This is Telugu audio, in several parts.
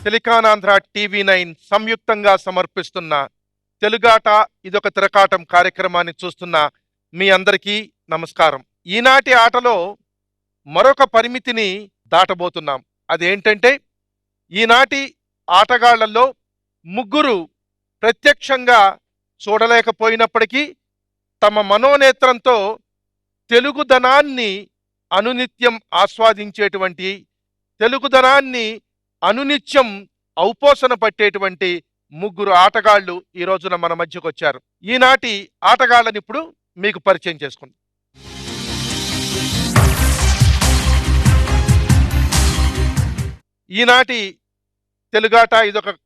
సిలికానాంధ్ర టీవీ9 సంయుక్తంగా సమర్పిస్తున్న తెలుగాట ఇదొక తిరకాటం కార్యక్రమాన్ని చూస్తున్న మీ అందరికీ నమస్కారం. ఈనాటి ఆటలో మరొక పరిమితిని దాటబోతున్నాం. అదేంటంటే ఈనాటి ఆటగాళ్లలో ముగ్గురు ప్రత్యక్షంగా చూడలేకపోయినప్పటికీ తమ మనోనేత్రంతో తెలుగుదనాన్ని అనునిత్యం ఆస్వాదించేటువంటి, తెలుగుదనాన్ని అనునిత్యం ఔపోసన పట్టేటువంటి ముగ్గురు ఆటగాళ్లు ఈ రోజున మన మధ్యకు వచ్చారు. ఈనాటి ఆటగాళ్ళని ఇప్పుడు మీకు పరిచయం చేసుకుందాం. ఈనాటి తెలుగాట ఇదొక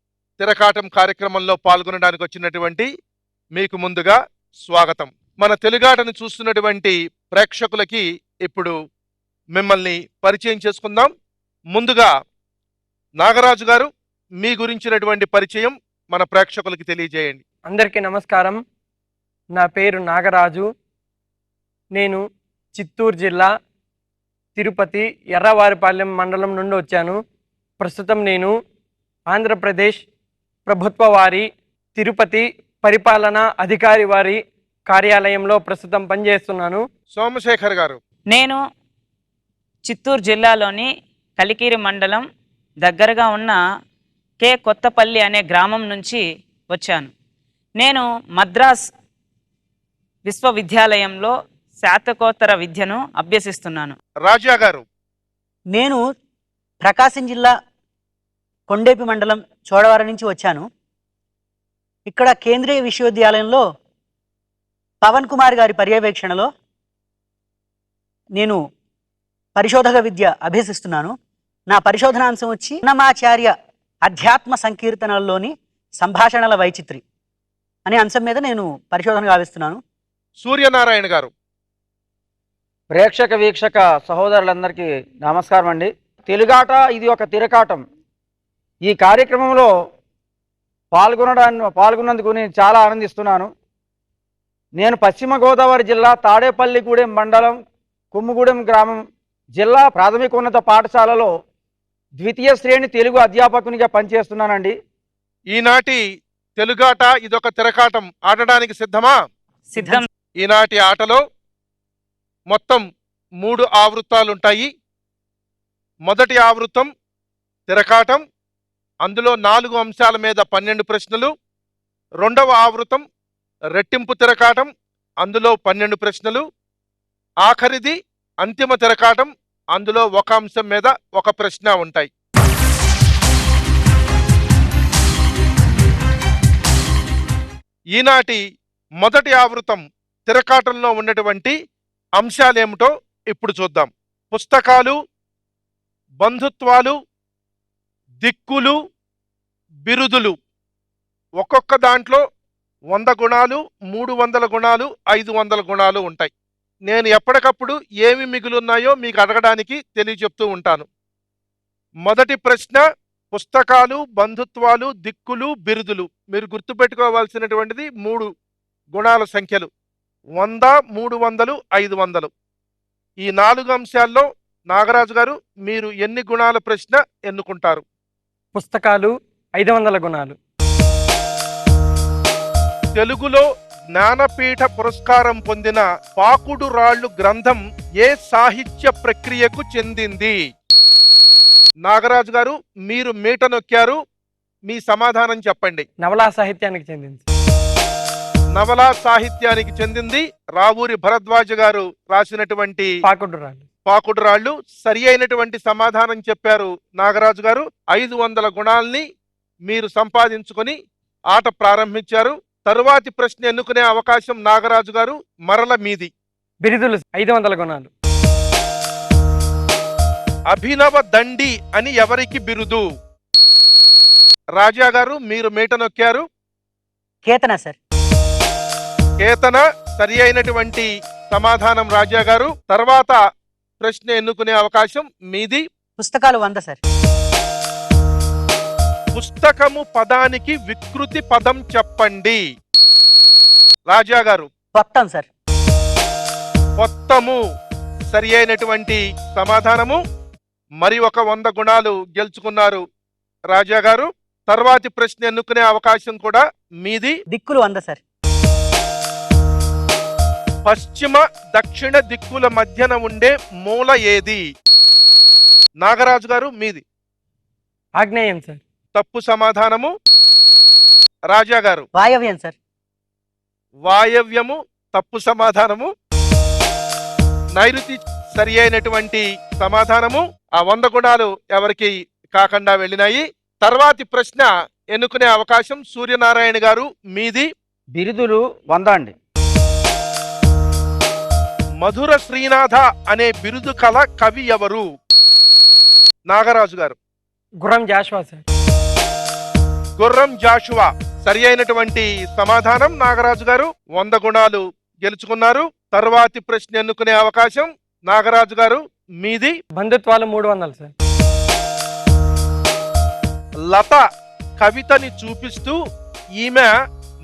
తిరకాటం కార్యక్రమంలో పాల్గొనడానికి వచ్చినటువంటి మీకు ముందుగా స్వాగతం. మన తెలుగాటను చూస్తున్నటువంటి ప్రేక్షకులకి ఇప్పుడు మిమ్మల్ని పరిచయం చేసుకుందాం. ముందుగా నాగరాజు గారు, మీ గురించినటువంటి పరిచయం మన ప్రేక్షకులకి తెలియజేయండి. అందరికీ నమస్కారం. నా పేరు నాగరాజు. నేను చిత్తూరు జిల్లా తిరుపతి ఎర్రవారిపాలెం మండలం నుండి వచ్చాను. ప్రస్తుతం నేను ఆంధ్రప్రదేశ్ ప్రభుత్వ వారి తిరుపతి పరిపాలనా అధికారి వారి కార్యాలయంలో ప్రస్తుతం పనిచేస్తున్నాను. సోమశేఖర్ గారు, నేను చిత్తూరు జిల్లాలోని కలికిరి మండలం దగ్గరగా ఉన్న కే కొత్తపల్లి అనే గ్రామం నుంచి వచ్చాను. నేను మద్రాస్ విశ్వవిద్యాలయంలో స్నాతకోత్తర విద్యను అభ్యసిస్తున్నాను. రాజా గారు, నేను ప్రకాశం జిల్లా కొండేపి మండలం చోడవరం నుంచి వచ్చాను. ఇక్కడ కేంద్రీయ విశ్వవిద్యాలయంలో పవన్ కుమార్ గారి పర్యవేక్షణలో నేను పరిశోధక విద్య అభ్యసిస్తున్నాను. నా పరిశోధనాంశం వచ్చి అన్నమాచార్య అధ్యాత్మ సంకీర్తనల్లోని సంభాషణల వైచిత్రి అనే అంశం మీద నేను పరిశోధన గావిస్తున్నాను. సూర్యనారాయణ గారు, ప్రేక్షక వీక్షక సహోదరులందరికీ నమస్కారం అండి. తెలుగాట ఇది ఒక తిరకాటం. ఈ కార్యక్రమంలో పాల్గొన్నందుకు నేను చాలా ఆనందిస్తున్నాను. నేను పశ్చిమ గోదావరి జిల్లా తాడేపల్లిగూడెం మండలం కొమ్ముగూడెం గ్రామం జిల్లా ప్రాథమికోన్నత పాఠశాలలో ద్వితీయ శ్రేణి తెలుగు అధ్యాపకునిగా పనిచేస్తున్నానండి. ఈనాటి తెలుగాట ఇదొక తిరకాటం ఆడడానికి సిద్ధమా? సిద్ధం. ఈనాటి ఆటలో మొత్తం 3 ఆవృత్తాలుంటాయి. మొదటి ఆవృత్తం తిరకాటం, అందులో 4 అంశాల మీద 12 ప్రశ్నలు. రెండవ ఆవృతం రెట్టింపు తిరకాటం, అందులో 12 ప్రశ్నలు. ఆఖరిది అంతిమ తిరకాటం, అందులో 1 అంశం మీద 1 ప్రశ్న ఉంటాయి. ఈనాటి మొదటి ఆవృతం తిరకాటంలో ఉన్నటువంటి అంశాలేమిటో ఇప్పుడు చూద్దాం. పుస్తకాలు, బంధుత్వాలు, దిక్కులు, బిరుదులు. ఒక్కొక్క దాంట్లో 100 గుణాలు, 300 గుణాలు, 500 గుణాలు ఉంటాయి. నేను ఎప్పటికప్పుడు ఏమి మిగులున్నాయో మీకు అడగడానికి తెలియజెప్తూ ఉంటాను. మొదటి ప్రశ్న పుస్తకాలు, బంధుత్వాలు, దిక్కులు, బిరుదులు. మీరు గుర్తుపెట్టుకోవాల్సినటువంటిది 3 గుణాల సంఖ్యలు: 100, 300, 500. ఈ 4 అంశాల్లో నాగరాజు గారు, మీరు ఎన్ని గుణాల ప్రశ్న ఎన్నుకుంటారు? పుస్తకాలు 500 గుణాలు. తెలుగులో జ్ఞానపీఠ పురస్కారం పొందిన పాకుడు రాళ్ళు గ్రంథం ఏ సాహిత్య ప్రక్రియకు చెందింది? నాగరాజు గారు, మీరు మీట నొక్కారు, మీ సమాధానం చెప్పండి. నవలా సాహిత్యానికి చెందింది. నవలా సాహిత్యానికి చెందింది. రావూరి భరద్వాజ గారు రాసినటువంటి పాకుడు రాళ్ళు. సరి అయినటువంటి సమాధానం చెప్పారు నాగరాజు గారు. 500 గుణాల్ని మీరు సంపాదించుకొని ఆట ప్రారంభించారు. తరువాతి ప్రశ్న ఎన్నుకునే అవకాశం నాగరాజు గారు మరల మీది. బిరుదులు 500 గుణాలు. అభినవ దండి అని ఎవరికి బిరుదు? రాజా గారు, మీరు మీట నొక్కారు. కేతన సార్. కేతన సరి అయినటువంటి సమాధానం రాజా గారు. తర్వాత ప్రశ్న ఎన్నుకునే అవకాశం మీది. పుస్తకాలు 100 సార్. పుస్తకము పదానికి వికృతి పదం చెప్పండి. రాజా గారు. మొత్తం సార్. మొత్తము సరి అయినటువంటి సమాధానము. మరి ఒక 100 గుణాలు గెలుచుకున్నారు రాజా గారు. తర్వాతి ప్రశ్న ఎన్నుకునే అవకాశం కూడా మీది. దిక్కులు 100 సార్. పశ్చిమ దక్షిణ దిక్కుల మధ్యన ఉండే మూల ఏది? నాగరాజు గారు మీది. ఆగ్నేయం సార్. తప్పు సమాధానము. రాజా గారు వాయవ్యం సార్. వాయవ్యము తప్పు సమాధానము. నైరుతి సరి అయినటువంటి సమాధానము. ఆ 100 గుణాలు ఎవరికి కాకుండా వెళ్ళినాయి. తర్వాతి ప్రశ్న ఎన్నుకునే అవకాశం సూర్యనారాయణ గారు మీది. బిరుదులు 100 అండి. మధుర శ్రీనాథ అనే బిరుదు కల కవి ఎవరు? నాగరాజు గారు. గుర్రం జాషువా సార్. గుర్రం జాషువా సరి అయినటువంటి సమాధానం. నాగరాజు గారు 100 గుణాలు గెలుచుకున్నారు. తర్వాతి ప్రశ్న ఎన్నుకునే అవకాశం నాగరాజు గారు మీది. బంధుత్వాలు 300 సార్. లత కవితని చూపిస్తూ ఈమె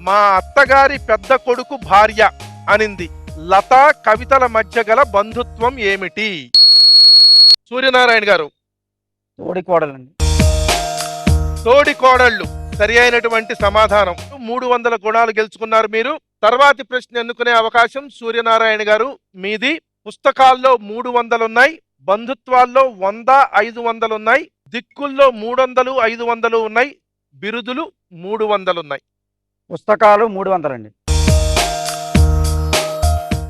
మా అత్తగారి పెద్ద కొడుకు భార్య అనింది. లత కవితల మధ్య గల బంధుత్వం ఏమిటి? సూర్యనారాయణ గారు. తోడికోడలండి. తోడి కోడళ్ళు సరి అయినటువంటి సమాధానం. 300 గుణాలు గెలుచుకున్నారు మీరు. తర్వాతి ప్రశ్న ఎన్నుకునే అవకాశం సూర్యనారాయణ గారు మీది. పుస్తకాల్లో 300 ఉన్నాయి. బంధుత్వాల్లో 100, 500 ఉన్నాయి. దిక్కుల్లో 300, 500 ఉన్నాయి. బిరుదులు 300 ఉన్నాయి. పుస్తకాలు 300 అండి.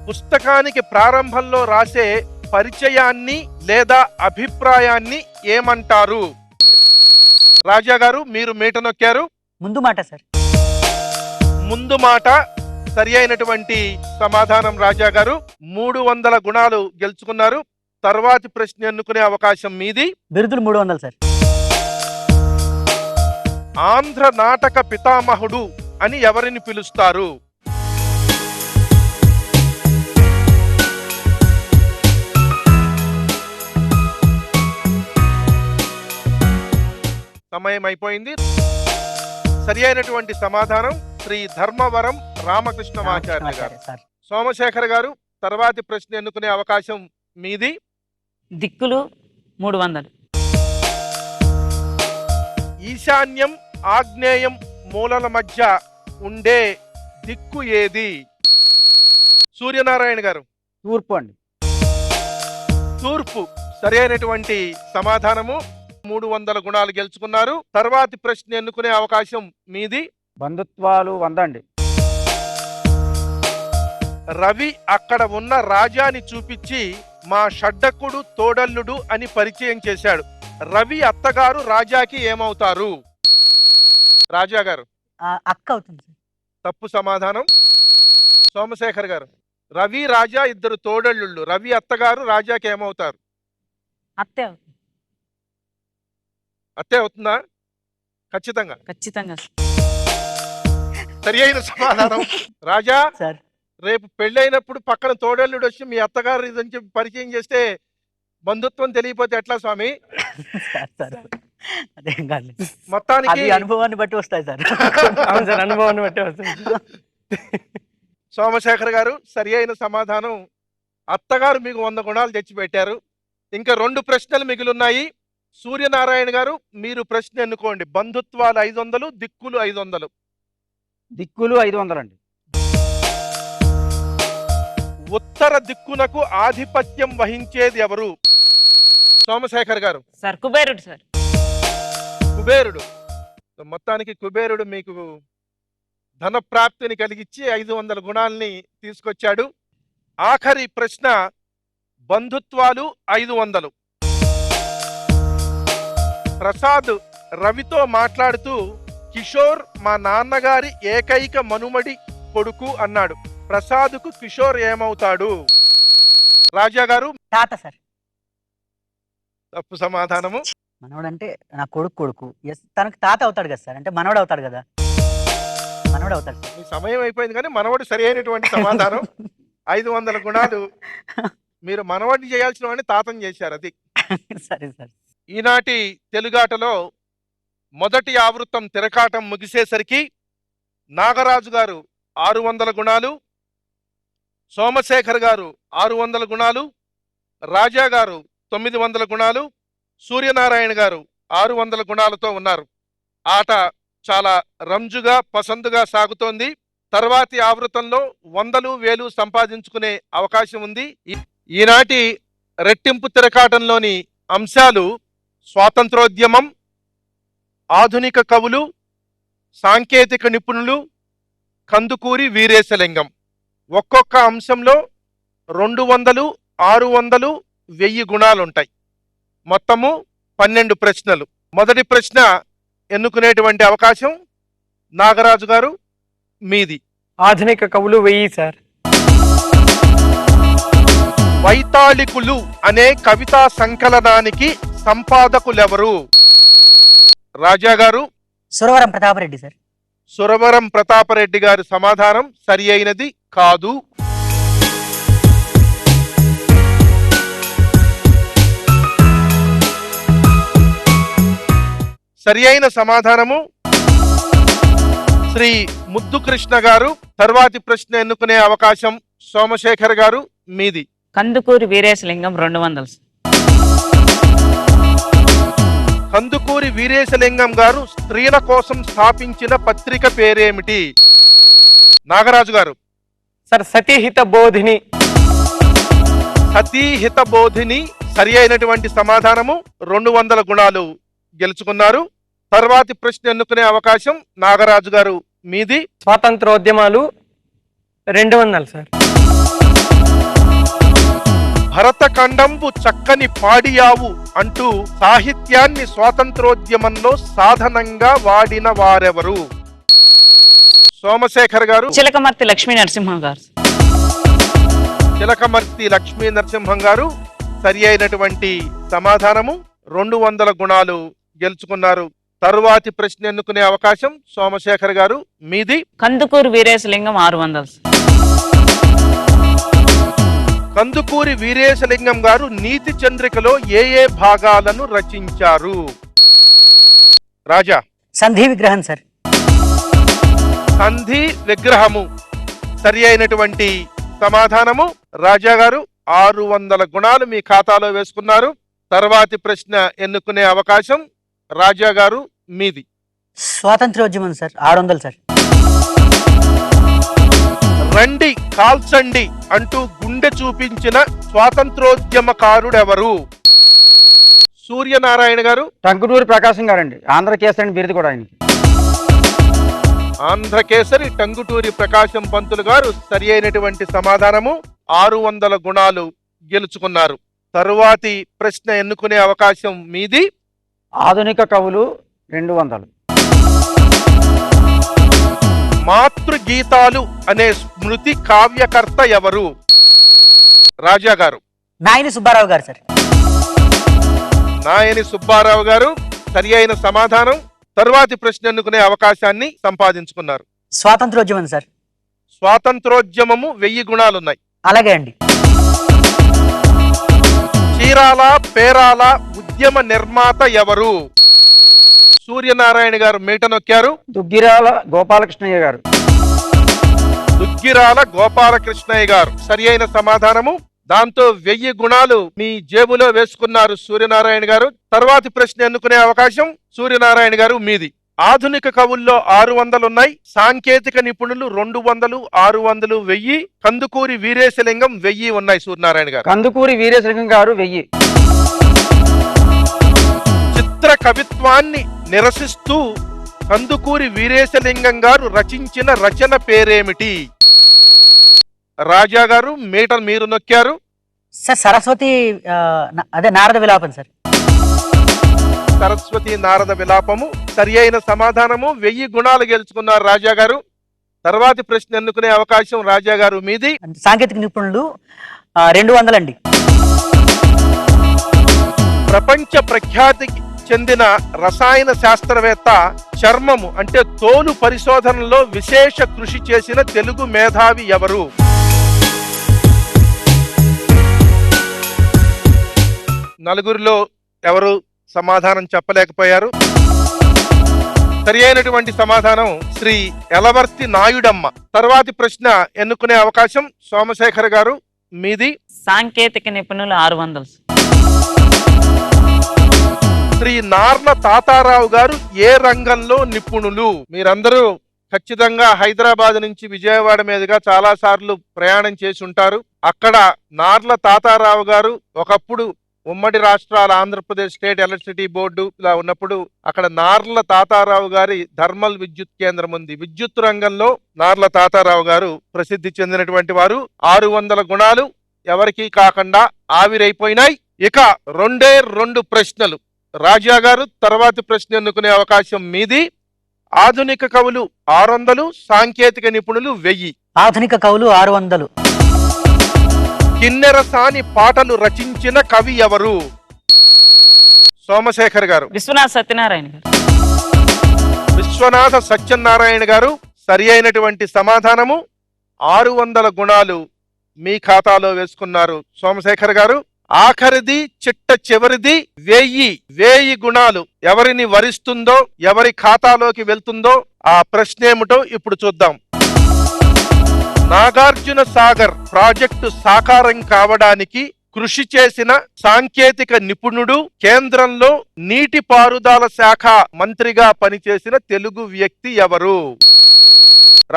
పుస్తకానికి ప్రారంభంలో రాసే పరిచయాన్ని లేదా అభిప్రాయాన్ని ఏమంటారు? రాజా గారు మీరు మీట నొక్కారు. ముందు మాట సార్. ముందు మాట సరి అయినటువంటి సమాధానం. రాజా గారు 300 గుణాలు గెలుచుకున్నారు. తర్వాతి ప్రశ్న ఎన్నుకునే అవకాశం మీది. బిరుదులు 300 సార్. ఆంధ్ర నాటక పితామహుడు అని ఎవరిని పిలుస్తారు? సమయం అయిపోయింది. సరి అయినటువంటి సమాధానం శ్రీ ధర్మవరం రామకృష్ణమాచార్య గారు. సార్. సోమశేఖర్ గారు తర్వాతి ప్రశ్న ఎన్నుకునే అవకాశం మీది. దిక్కులు 300. ఈశాన్యం ఆగ్నేయం మూలల మధ్య ఉండే దిక్కు ఏది? సూర్యనారాయణ గారు. తూర్పు అండి. తూర్పు సరి అయినటువంటి సమాధానము. 300 గుణాలు గెలుచుకున్నారు. తర్వాతి ప్రశ్న ఎన్నుకునే అవకాశం మీది. బంధుత్వాలు 100 అండి. రవి అక్కడ ఉన్న రాజాని చూపించి మా షడ్డకుడు తోడల్లుడు అని పరిచయం చేశాడు. రవి అత్తగారు రాజాకి ఏమవుతారు? రాజా గారు. అక్క అవుతుంది సార్. తప్పు సమాధానం. సోమశేఖర్ గారు. రవి రాజా ఇద్దరు తోడల్లుళ్ళు. రవి అత్తగారు రాజాకి ఏమవుతారు? అత్తే అత్తే అవుతుందా? ఖచ్చితంగా ఖచ్చితంగా. సరి అయిన సమాధానం. రాజా సార్. రేపు పెళ్ళైనప్పుడు పక్కన తోడల్లుడు వచ్చి మీ అత్తగారు ఇదని చెప్పి పరిచయం చేస్తే బంధుత్వం తెలియపోతే ఎట్లా స్వామి? సార్ అదేం కాదు. మొత్తానికి అది అనుభవాన్ని బట్టి వస్తాయి సార్. అవును సార్, అనుభవాన్ని బట్టి వస్తుంది. సోమశేఖర్ గారు సరి అయిన సమాధానం. అత్తగారు మీకు 100 గుణాలు తెచ్చిపెట్టారు. ఇంకా 2 ప్రశ్నలు మిగిలిన్నాయి. సూర్యనారాయణ గారు మీరు ప్రశ్న ఎన్నుకోండి. బంధుత్వాలు 500, దిక్కులు 500. దిక్కులు 500 అండి. ఉత్తర దిక్కునకు ఆధిపత్యం వహించేది ఎవరు? సోమశేఖర్ గారు. సార్ కుబేరుడు సార్. కుబేరుడు. మొత్తానికి కుబేరుడు మీకు ధన ప్రాప్తిని కలిగించి 500 గుణాలని తీసుకొచ్చాడు. ఆఖరి ప్రశ్న బంధుత్వాలు 500. ప్రసాద్ రవితో మాట్లాడుతూ కిషోర్ మా నాన్నగారి ఏకైక మనుమడి కొడుకు అన్నాడు. ప్రసాద్కు కిషోర్ ఏమవుతాడు? రాజా గారు. తాత సార్. తప్పు సమాధానము. మనవడు అంటే నా కొడుకు. ఎస్, తనకు తాత అవుతాడు కదా సార్. అంటే మనవడు అవుతాడు కదా. మనవడు అవుతాడు సార్. మీ సమయం అయిపోయింది కానీ మనవడు సరి అయినటువంటి సమాధానం. 500 గుణాలు. మీరు మనవడిని చేయాల్సిన వాడిని తాతని చేశారు. అది సరే సార్. ఈనాటి తెలుగాటలో మొదటి ఆవృత్తం తిరకాటం ముగిసేసరికి నాగరాజు గారు 600 గుణాలు, సోమశేఖర్ గారు 600 గుణాలు, రాజా గారు 900 గుణాలు, సూర్యనారాయణ గారు 600 గుణాలతో ఉన్నారు. ఆట చాలా రంజుగా పసందుగా సాగుతోంది. తర్వాతి ఆవృతంలో 100, 1000 సంపాదించుకునే అవకాశం ఉంది. ఈనాటి రెట్టింపు తిరకాటంలోని అంశాలు స్వాతంత్రోద్యమం, ఆధునిక కవులు, సాంకేతిక నిపుణులు, కందుకూరి వీరేశలింగం. ఒక్కొక్క అంశంలో 200, 600, 1000 గుణాలుంటాయి. మొత్తము 12 ప్రశ్నలు. మొదటి ప్రశ్న ఎన్నుకునేటువంటి అవకాశం నాగరాజు గారు మీది. ఆధునిక కవులు 1000 సార్. వైతాళికులు అనే కవితా సంకలనానికి సంపాదకులెవరు? రాజా గారు. సురవరం ప్రతాపరెడ్డి సార్. సురవరం ప్రతాపరెడ్డి గారి సమాధానం సరి అయినది కాదు. సరి అయిన సమాధానము శ్రీ ముద్దుకృష్ణ గారు. తర్వాతి ప్రశ్న ఎన్నుకునే అవకాశం సోమశేఖర్ గారు మీది. కందుకూరి వీరేశలింగం 200. కందుకూరి వీరేశలింగం గారు స్త్రీల కోసం స్థాపించిన పత్రిక పేరేమిటి? నాగరాజు గారు. సార్ సతీహిత బోధిని. సతీహిత బోధిని సరి అయినటువంటి సమాధానము. 200 గుణాలు గెలుచుకున్నారు. తర్వాతి ప్రశ్న ఎన్నుకునే అవకాశం నాగరాజు గారు మీది. స్వాతంత్రోద్యమాలు 200 సార్. భరతఖండంబు చక్కని పాడియావు అంటూ సాహిత్యాన్ని స్వాతంత్రోద్యమంలో సాధనంగా వాడిన వారెవరు? సోమశేఖర్ గారు. చిలకమర్తి లక్ష్మీ నరసింహం గారు. చిలకమర్తి లక్ష్మీ నరసింహం గారు సరి అయినటువంటి సమాధానము. 200 గుణాలు గెలుచుకున్నారు. తరువాతి ప్రశ్న ఎన్నుకునే అవకాశం సోమశేఖర్ గారు మీది. కందుకూరి వీరేశలింగం 600. కందుకూరి వీరేశలింగం గారు నీతి చంద్రికలో ఏ భాగాలను రచించారు? రాజా. సంధి విగ్రహం సార్. సంధి విగ్రహము సరి అయినటువంటి సమాధానము. రాజా గారు 600 గుణాలు మీ ఖాతాలో వేసుకున్నారు. తర్వాతి ప్రశ్న ఎన్నుకునే అవకాశం రాజా గారు మీది. స్వాతంత్రోద్యమం సార్. 600 సార్. రండి కాల్చండి అంటూ గుండె చూపించిన స్వాతంత్రోద్యమకారుడెవరు? సూర్యనారాయణ గారు. టంకుటూరి ప్రకాశం గారండి. ఆంధ్రకేసరి బిరుదు కూడా ఆయనకి. ఆంధ్రకేసరి టంగుటూరి ప్రకాశం పంతులు గారు సరి అయినటువంటి సమాధానము. 600 గుణాలు గెలుచుకున్నారు. తరువాతి ప్రశ్న ఎన్నుకునే అవకాశం మీది. ఆధునిక కవులు 200. మాతృగీతాలు అనే స్మృతి కావ్యకర్త ఎవరు? రాజా గారు. నాయని సుబ్బారావు గారు సార్. నాయని సుబ్బారావు గారు సరి అయిన సమాధానం. తరువాతి ప్రశ్న ఎన్నుకునే అవకాశాన్ని సంపాదించుకున్నారు. స్వాతంత్రోద్యమం సార్. స్వాతంత్రోద్యమము 1000 గుణాలున్నాయి. అలాగే అండి. చీరాల పేరాల ఉద్యమ నిర్మాత ఎవరు? సూర్యనారాయణ గారు మీట నొక్కారు. దుగ్గిరాల గోపాలకృష్ణయ్య గారు. దుగ్గిరాల గోపాలకృష్ణయ్య గారు సరి అయిన సమాధానము. దాంతో 1000 గుణాలు మీ జేబులో వేసుకున్నారు సూర్యనారాయణ గారు. తర్వాతి ప్రశ్న ఎన్నుకునే అవకాశం సూర్యనారాయణ గారు మీది. ఆధునిక కవుల్లో 600 ఉన్నాయి. సాంకేతిక నిపుణులు 200, 600, 1000. కందుకూరి వీరేశలింగం 1000 ఉన్నాయి. సూర్యనారాయణ గారు. కందుకూరి వీరేశలింగం గారు 1000. చిత్ర కవిత్వాన్ని నిరసిస్తూ కందుకూరి వీరేశలింగం గారు రచించిన రచన పేరేమిటి? రాజా గారు మీటర్ మీరు నొక్కారు. సార్ సరస్వతి అదే నారద విలాపం సార్. సరస్వతి నారద విలాపము సరి అయిన సమాధానము. 1000 గుణాలు గెలుచుకున్నారు రాజా గారు. తర్వాతి ప్రశ్న ఎన్నుకునే అవకాశం రాజా గారు మీది. సాంకేతిక నిపుణులు 200 అండి. ప్రపంచ ప్రఖ్యాతికి చెందిన రసాయన శాస్త్రవేత్త, చర్మము అంటే తోలు పరిశోధనలో విశేష కృషి చేసిన తెలుగు మేధావి ఎవరు? నలుగురిలో ఎవరు సమాధానం చెప్పలేకపోయారు. సరి అయినటువంటి సమాధానం శ్రీ ఎలవర్తి నాయుడమ్మ. తర్వాతి ప్రశ్న ఎన్నుకునే అవకాశం సోమశేఖర్ గారు మీది. సాంకేతిక నిపుణులు 600. శ్రీ నార్ల తాతారావు గారు ఏ రంగంలో నిపుణులు? మీరందరూ ఖచ్చితంగా హైదరాబాద్ నుంచి విజయవాడ మీదుగా చాలా సార్లు ప్రయాణం చేసి ఉంటారు. అక్కడ నార్ల తాతారావు గారు ఒకప్పుడు ఉమ్మడి రాష్ట్రాల ఆంధ్రప్రదేశ్ స్టేట్ ఎలక్ట్రిసిటీ బోర్డు ఇలా ఉన్నప్పుడు అక్కడ నార్ల తాతారావు గారి థర్మల్ విద్యుత్ కేంద్రం ఉంది. విద్యుత్ రంగంలో నార్ల తాతారావు గారు ప్రసిద్ధి చెందినటువంటి వారు. 600 గుణాలు ఎవరికి కాకుండా ఆవిరైపోయినాయి. ఇక 2 ప్రశ్నలు. రాజా గారు తర్వాతి ప్రశ్న ఎన్నుకునే అవకాశం మీది. ఆధునిక కవులు 600, సాంకేతిక నిపుణులు 1000. ఆధునిక కవులు 600. కిన్నెరసాని పాటలు రచించిన కవి ఎవరు? సోమశేఖర్ గారు. విశ్వనాథ్ సత్యనారాయణ గారు. విశ్వనాథ సత్యనారాయణ గారు సరి అయినటువంటి సమాధానము. 600 గుణాలు మీ ఖాతాలో వేసుకున్నారు సోమశేఖర్ గారు. ఆఖరిది చిట్ట చివరిది 1000 గుణాలు ఎవరిని వరిస్తుందో, ఎవరి ఖాతాలోకి వెళ్తుందో ఆ ప్రశ్న ఏమిటో ఇప్పుడు చూద్దాం. నాగార్జున సాగర్ ప్రాజెక్టు సాకారం కావడానికి కృషి చేసిన సాంకేతిక నిపుణుడు, కేంద్రంలో నీటిపారుదల శాఖ మంత్రిగా పనిచేసిన తెలుగు వ్యక్తి ఎవరు?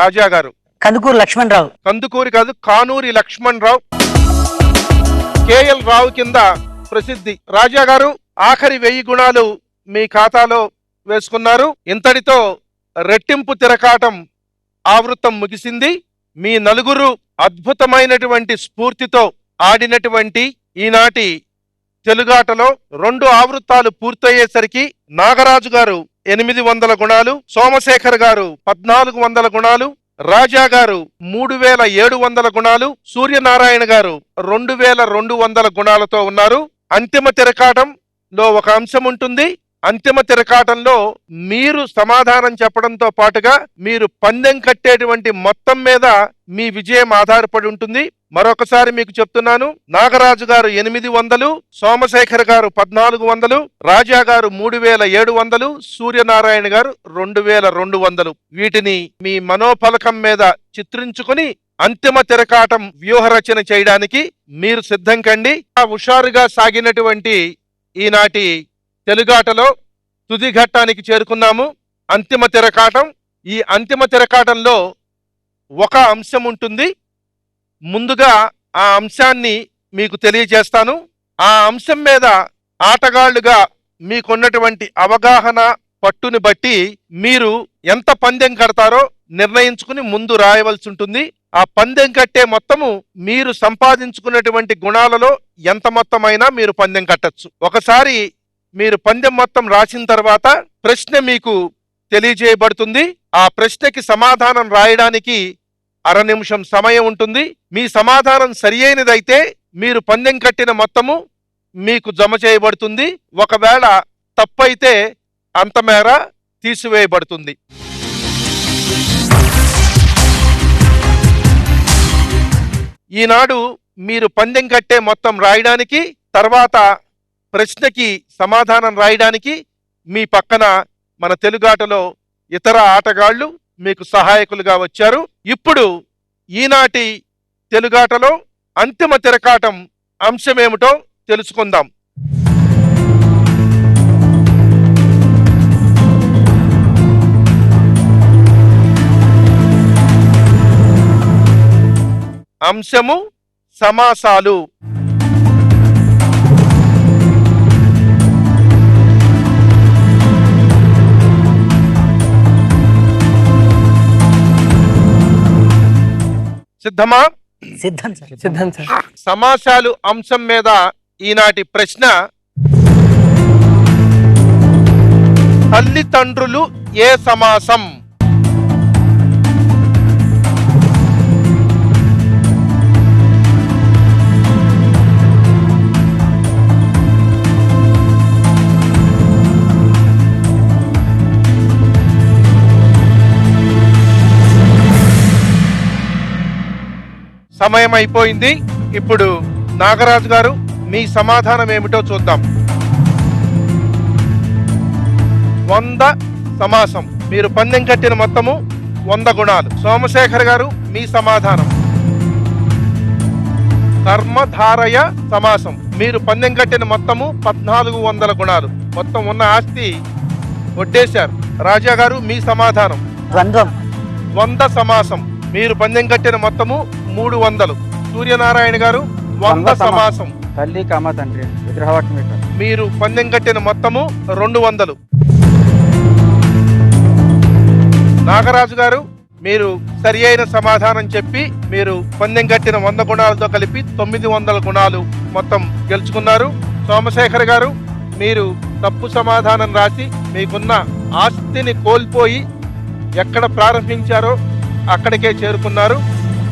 రాజా గారు. కందుకూరు లక్ష్మణరావు. కందుకూరి కాదు, కానూరి లక్ష్మణరావు. కేఎల్ రావు కింద ప్రసిద్ధి. రాజా గారు ఆఖరి 1000 గుణాలు మీ ఖాతాలో వేసుకున్నారు. ఇంతటితో రెట్టింపు తిరకాటం ఆవృత్తం ముగిసింది. మీ నలుగురు అద్భుతమైనటువంటి స్ఫూర్తితో ఆడినటువంటి ఈనాటి తెలుగాటలో 2 ఆవృత్తాలు పూర్తయ్యేసరికి నాగరాజు గారు 800 గుణాలు, సోమశేఖర్ గారు 1400 గుణాలు, రాజా గారు 3700 గుణాలు, సూర్యనారాయణ గారు 2200 గుణాలతో ఉన్నారు. అంతిమ తిరకాటంలో ఒక అంశం ఉంటుంది. అంతిమ తిరకాటంలో మీరు సమాధానం చెప్పడంతో పాటుగా మీరు పందెం కట్టేటువంటి మొత్తం మీద మీ విజయం ఆధారపడి ఉంటుంది. మరొకసారి మీకు చెప్తున్నాను. నాగరాజు గారు 800, సోమశేఖర్ గారు 1400, రాజా గారు 3700, సూర్యనారాయణ గారు 2200. వీటిని మీ మనోఫలకం మీద చిత్రించుకుని అంతిమ తిరకాటం వ్యూహరచన చేయడానికి మీరు సిద్ధం కండి. హుషారుగా సాగినటువంటి ఈనాటి తెలుగాటలో తుది ఘట్టానికి చేరుకున్నాము. అంతిమ తిరకాటం. ఈ అంతిమ తిరకాటంలో ఒక అంశం ఉంటుంది. ముందుగా ఆ అంశాన్ని మీకు తెలియజేస్తాను. ఆ అంశం మీద ఆటగాళ్లుగా మీకున్నటువంటి అవగాహన, పట్టుని బట్టి మీరు ఎంత పందెం కడతారో నిర్ణయించుకుని ముందు రాయవలసి ఉంటుంది. ఆ పందెం కట్టే మొత్తము మీరు సంపాదించుకున్నటువంటి గుణాలలో ఎంత మొత్తమైనా మీరు పందెం కట్టచ్చు. ఒకసారి మీరు పందెం మొత్తం రాసిన తర్వాత ప్రశ్న మీకు తెలియజేయబడుతుంది. ఆ ప్రశ్నకి సమాధానం రాయడానికి 1/2 నిమిషం సమయం ఉంటుంది. మీ సమాధానం సరి అయినదైతే మీరు పందెం కట్టిన మొత్తము మీకు జమ చేయబడుతుంది. ఒకవేళ తప్పైతే అంతమేర తీసివేయబడుతుంది. ఈనాడు మీరు పందెం కట్టే మొత్తం రాయడానికి, తర్వాత ప్రశ్నకి సమాధానం రాయడానికి మీ పక్కన మన తెలుగాటలో ఇతర ఆటగాళ్లు మీకు సహాయకులుగా వచ్చారు. ఇప్పుడు ఈనాటి తెలుగాటలో అంతిమ తిరకాటం అంశమేమిటో తెలుసుకుందాం. అంశము సమాసాలు. సిద్ధమా? సిద్ధం సార్. సిద్ధం సార్. సమాసాలు అంశం మీద ఈనాటి ప్రశ్న: తల్లిదండ్రులు ఏ సమాసం? సమయం అయిపోయింది. ఇప్పుడు నాగరాజు గారు మీ సమాధానం ఏమిటో చూద్దాం. 100 సమాసం. మీరు పందెం కట్టిన మొత్తము 100 గుణాలు. సోమశేఖర్ గారు మీ సమాధానం కర్మధారయ సమాసం. మీరు పందెం కట్టిన మొత్తము 1400 గుణాలు. మొత్తం ఉన్న ఆస్తి వడ్డేశారు. రాజా గారు మీ సమాధానం. ద్వంద్వం. ద్వంద్వ సమాసం. మీరు పందెం కట్టిన మొత్తము 300. సూర్యనారాయణ గారు ద్వంద్వ సమాసం. తల్లి కామ తండ్రి విగ్రహవాక్యం. మీరు పందెం కట్టిన మొత్తము 200. నాగరాజు గారు మీరు సరి అయిన సమాధానం చెప్పి మీరు పందెం కట్టిన 100 గుణాలతో కలిపి 900 గుణాలు మొత్తం గెలుచుకున్నారు. సోమశేఖర్ గారు మీరు తప్పు సమాధానం రాసి మీకున్న ఆస్తిని కోల్పోయి ఎక్కడ ప్రారంభించారో అక్కడికే చేరుకున్నారు.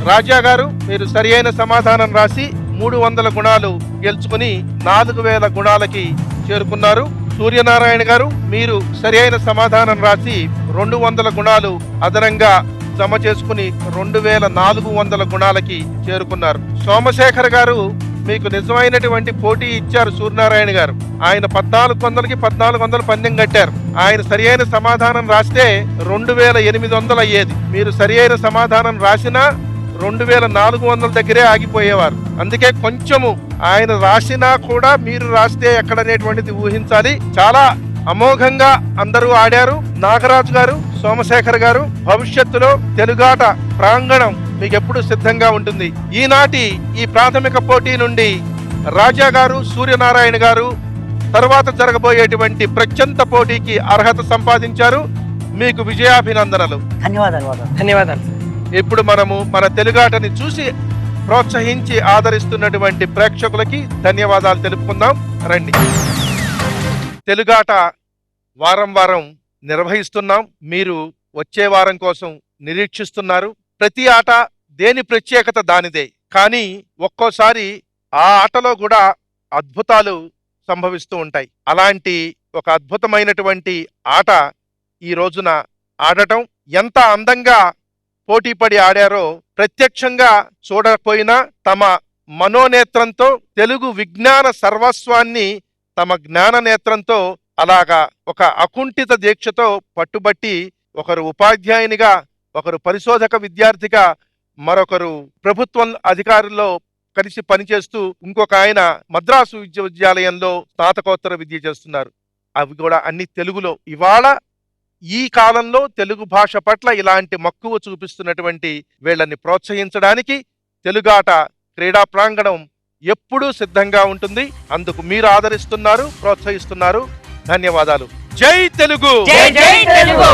రాజా గారు మీరు సరి అయిన సమాధానం రాసి 300 గుణాలు గెలుచుకుని 4000 గుణాలకి చేరుకున్నారు. సూర్యనారాయణ గారు మీరు సరి అయిన సమాధానం రాసి 200 గుణాలు అదనంగా జమ చేసుకుని 2400 గుణాలకి చేరుకున్నారు. సోమశేఖర్ గారు మీకు నిజమైనటువంటి పోటీ ఇచ్చారు. సూర్యనారాయణ గారు ఆయన 1400కి 1400 పందెం కట్టారు. ఆయన సరి అయిన సమాధానం రాస్తే 2800 అయ్యేది. మీరు సరి అయిన సమాధానం రాసినా 2400 దగ్గరే ఆగిపోయేవారు. అందుకే కొంచెము ఆయన రాసినా కూడా మీరు రాస్తే ఎక్కడనేటువంటిది ఊహించాలి. చాలా అమోఘంగా అందరూ ఆడారు. నాగరాజు గారు, సోమశేఖర్ గారు, భవిష్యత్తులో తెలుగాట ప్రాంగణం మీకు ఎప్పుడు సిద్ధంగా ఉంటుంది. ఈనాటి ఈ ప్రాథమిక పోటీ నుండి రాజా గారు, సూర్యనారాయణ గారు తర్వాత జరగబోయేటువంటి ప్రత్యంత పోటీకి అర్హత సంపాదించారు. మీకు విజయాభినందనలు. ధన్యవాదాలు. ధన్యవాదాలు సార్. ఇప్పుడు మనము మన తెలుగాటని చూసి ప్రోత్సహించి ఆదరిస్తున్నటువంటి ప్రేక్షకులకి ధన్యవాదాలు తెలుపుకుందాం. రండి. తెలుగాట వారం వారం నిర్వహిస్తున్నాం. మీరు వచ్చే వారం కోసం నిరీక్షిస్తున్నారు. ప్రతి ఆట దేని ప్రత్యేకత దానిదే. కానీ ఒక్కోసారి ఆ ఆటలో కూడా అద్భుతాలు సంభవిస్తూ ఉంటాయి. అలాంటి ఒక అద్భుతమైనటువంటి ఆట ఈ రోజున ఆడటం. ఎంత అందంగా పోటీపడి ఆడారో ప్రత్యక్షంగా చూడకపోయినా తమ మనోనేత్రంతో తెలుగు విజ్ఞాన సర్వస్వాన్ని తమ జ్ఞాన నేత్రంతో అలాగా ఒక అకుంఠిత దీక్షతో పట్టుబట్టి ఒకరు ఉపాధ్యాయునిగా, ఒకరు పరిశోధక విద్యార్థిగా, మరొకరు ప్రభుత్వం అధికారుల్లో కలిసి పనిచేస్తూ ఇంకొక ఆయన మద్రాసు విశ్వవిద్యాలయంలో స్నాతకోత్తర విద్య చేస్తున్నారు. అవి కూడా అన్ని తెలుగులో. ఇవాళ ఈ కాలంలో తెలుగు భాష పట్ల ఇలాంటి మక్కువ చూపిస్తున్నటువంటి వీళ్ళని ప్రోత్సహించడానికి తెలుగాట క్రీడా ప్రాంగణం ఎప్పుడూ సిద్ధంగా ఉంటుంది. అందుకు మీరు ఆదరిస్తున్నారు, ప్రోత్సహిస్తున్నారు. ధన్యవాదాలు. జై తెలుగు. జై జై తెలుగు.